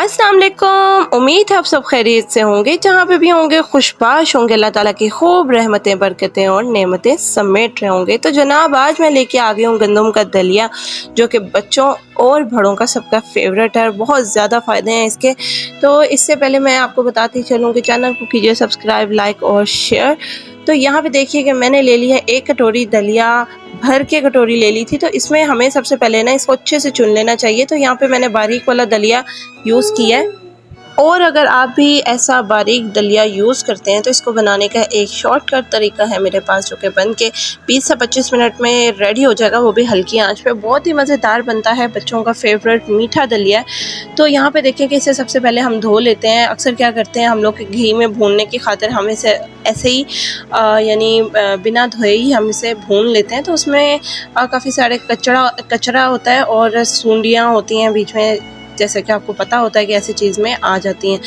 अस्सलाम वालेकुम। उम्मीद है आप सब खैरियत से होंगे, जहाँ पे भी होंगे खुशबाश होंगे। अल्लाह ताला की खूब रहमतें, बरकतें और नेमतें समेट रहे होंगे। तो जनाब आज मैं लेके आ गई हूँ गंदम का दलिया, जो कि बच्चों और बड़ों का सबका फेवरेट है। बहुत ज़्यादा फ़ायदे हैं इसके। तो इससे पहले मैं आपको बताती चलूँ कि चैनल को कीजिए सब्सक्राइब, लाइक और शेयर। तो यहाँ पे देखिए कि मैंने ले लिया 1 कटोरी दलिया, भर के कटोरी ले ली थी। तो इसमें हमें सबसे पहले ना इसको अच्छे से चुन लेना चाहिए। तो यहाँ पे मैंने बारीक वाला दलिया यूज़ किया है। और अगर आप भी ऐसा बारीक दलिया यूज़ करते हैं तो इसको बनाने का एक शॉर्टकट तरीका है मेरे पास, जो कि बन के 20 से 25 मिनट में रेडी हो जाएगा, वो भी हल्की आंच पे। बहुत ही मज़ेदार बनता है, बच्चों का फेवरेट मीठा दलिया है। तो यहाँ पे देखें कि इसे सबसे पहले हम धो लेते हैं। अक्सर क्या करते हैं हम लोग, घी में भूनने की खातिर हम इसे ऐसे ही यानी बिना धोए ही हम इसे भून लेते हैं। तो उसमें काफ़ी सारे कचरा होता है और सूंडियाँ होती हैं बीच में, जैसे कि आपको पता होता है कि ऐसी चीज़ में आ जाती हैं।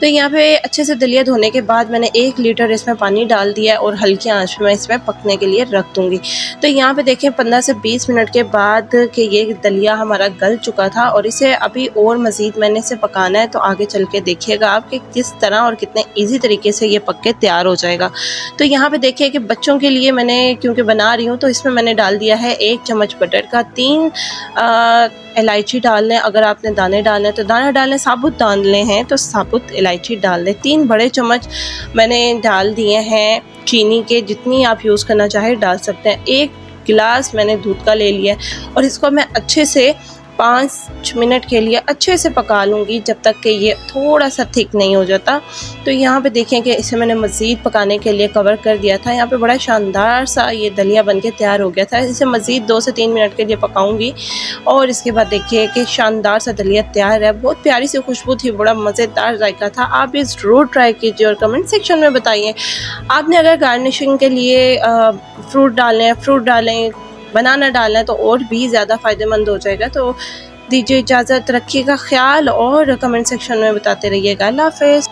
तो यहाँ पे अच्छे से दलिया धोने के बाद मैंने 1 लीटर इसमें पानी डाल दिया है और हल्की आंच पे मैं इसमें पकने के लिए रख दूँगी। तो यहाँ पे देखें 15 से 20 मिनट के बाद कि ये दलिया हमारा गल चुका था और इसे अभी और मज़ीद मैंने इसे पकाना है। तो आगे चल के देखिएगा आप कि किस तरह और कितने ईज़ी तरीके से ये पक के तैयार हो जाएगा। तो यहाँ पे देखिए कि बच्चों के लिए मैंने क्योंकि बना रही हूँ, तो इसमें मैंने डाल दिया है 1 चम्मच बटर का, 3 इलायची डाल लें। अगर आपने दाने डालने हैं तो दाना डाल लें, साबुत डालने हैं तो साबुत इलायची डाल लें। 3 बड़े चम्मच मैंने डाल दिए हैं चीनी के, जितनी आप यूज़ करना चाहें डाल सकते हैं। 1 गिलास मैंने दूध का ले लिया है और इसको मैं अच्छे से 5 मिनट के लिए अच्छे से पका लूँगी, जब तक कि ये थोड़ा सा थिक नहीं हो जाता। तो यहाँ पे देखें कि इसे मैंने मज़ीद पकाने के लिए कवर कर दिया था। यहाँ पे बड़ा शानदार सा ये दलिया बनके तैयार हो गया था। इसे मज़ीद 2 से 3 मिनट के लिए पकाऊंगी और इसके बाद देखिए कि शानदार सा दलिया तैयार है। बहुत प्यारी सी खुशबू थी, बड़ा मज़ेदार जायका था। आप भी ज़रूर ट्राई कीजिए और कमेंट सेक्शन में बताइए। आपने अगर गार्निशिंग के लिए फ्रूट डालने हैं, फ्रूट डालें, बनाना डालना है तो और भी ज़्यादा फ़ायदेमंद हो जाएगा। तो दीजिए इजाज़त, रखिएगा ख्याल और कमेंट सेक्शन में बताते रहिएगा। अल्लाह हाफ़िज़।